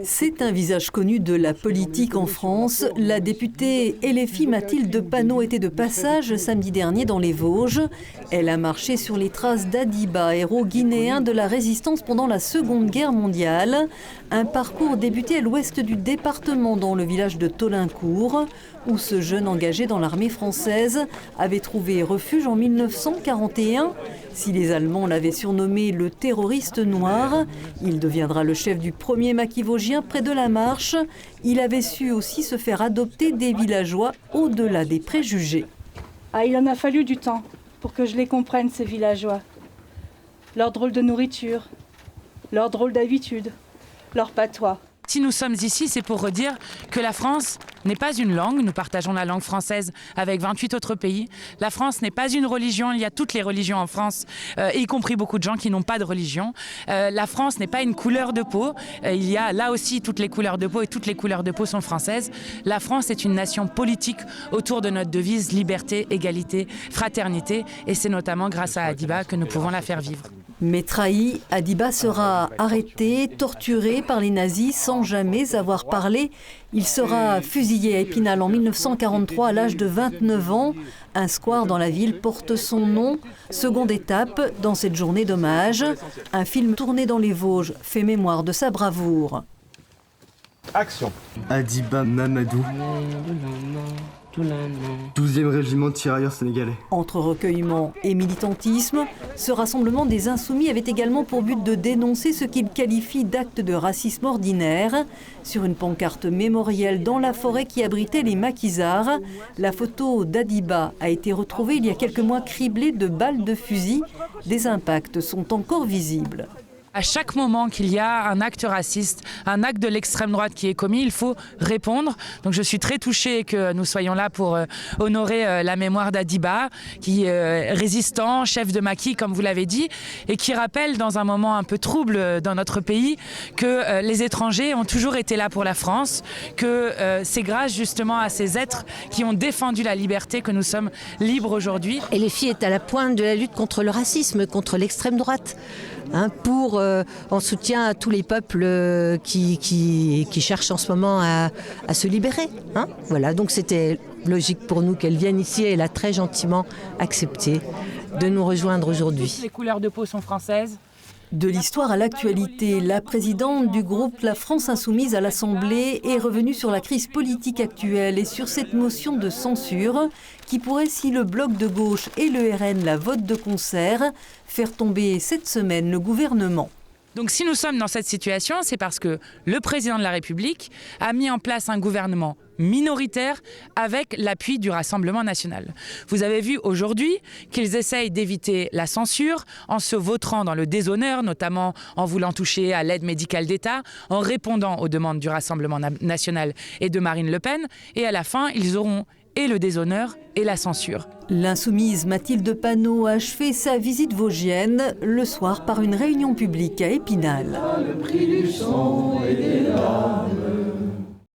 C'est un visage connu de la politique en France. La députée LFI Mathilde Panot était de passage samedi dernier dans les Vosges. Elle a marché sur les traces d'Adiba, héros guinéen de la résistance pendant la Seconde Guerre mondiale. Un parcours débuté à l'ouest du département, dans le village de Taulincourt, où ce jeune engagé dans l'armée française avait trouvé refuge en 1941. Si les Allemands l'avaient surnommé le terroriste noir, il deviendra le chef du premier maquis vosgien près de la Marche. Il avait su aussi se faire adopter des villageois au-delà des préjugés. Ah, il en a fallu du temps pour que je les comprenne, ces villageois. Leur drôle de nourriture, leur drôle d'habitude, leur patois. Si nous sommes ici, c'est pour redire que la France n'est pas une langue. Nous partageons la langue française avec 28 autres pays. La France n'est pas une religion. Il y a toutes les religions en France, y compris beaucoup de gens qui n'ont pas de religion. La France n'est pas une couleur de peau. Il y a là aussi toutes les couleurs de peau et toutes les couleurs de peau sont françaises. La France est une nation politique autour de notre devise liberté, égalité, fraternité. Et c'est notamment grâce à Adiba que nous pouvons la faire vivre. Mais trahi, Adiba sera arrêté, torturé par les nazis sans jamais avoir parlé. Il sera fusillé à Épinal en 1943 à l'âge de 29 ans. Un square dans la ville porte son nom. Seconde étape dans cette journée d'hommage. Un film tourné dans les Vosges fait mémoire de sa bravoure. Action. Adiba Mamadou, 12e régiment de tirailleurs sénégalais. Entre recueillement et militantisme, ce rassemblement des Insoumis avait également pour but de dénoncer ce qu'il qualifie d'acte de racisme ordinaire. Sur une pancarte mémorielle dans la forêt qui abritait les maquisards, la photo d'Adiba a été retrouvée il y a quelques mois criblée de balles de fusil. Des impacts sont encore visibles. À chaque moment qu'il y a un acte raciste, un acte de l'extrême droite qui est commis, il faut répondre. Donc je suis très touchée que nous soyons là pour honorer la mémoire d'Adiba, qui est résistant, chef de maquis, comme vous l'avez dit, et qui rappelle dans un moment un peu trouble dans notre pays que les étrangers ont toujours été là pour la France, que c'est grâce justement à ces êtres qui ont défendu la liberté que nous sommes libres aujourd'hui. Et LFI est à la pointe de la lutte contre le racisme, contre l'extrême droite. En soutien à tous les peuples qui cherchent en ce moment à se libérer. Voilà, donc c'était logique pour nous qu'elle vienne ici et elle a très gentiment accepté de nous rejoindre aujourd'hui. Les couleurs de peau sont françaises. De l'histoire à l'actualité, la présidente du groupe La France Insoumise à l'Assemblée est revenue sur la crise politique actuelle et sur cette motion de censure qui pourrait, si le bloc de gauche et le RN la votent de concert, faire tomber cette semaine le gouvernement. Donc si nous sommes dans cette situation, c'est parce que le président de la République a mis en place un gouvernement minoritaire avec l'appui du Rassemblement national. Vous avez vu aujourd'hui qu'ils essayent d'éviter la censure en se vautrant dans le déshonneur, notamment en voulant toucher à l'aide médicale d'État, en répondant aux demandes du Rassemblement national et de Marine Le Pen. Et à la fin, ils auront et le déshonneur et la censure. L'insoumise Mathilde Panot a achevé sa visite vosgienne le soir par une réunion publique à Épinal. Le prix du sang et des larmes.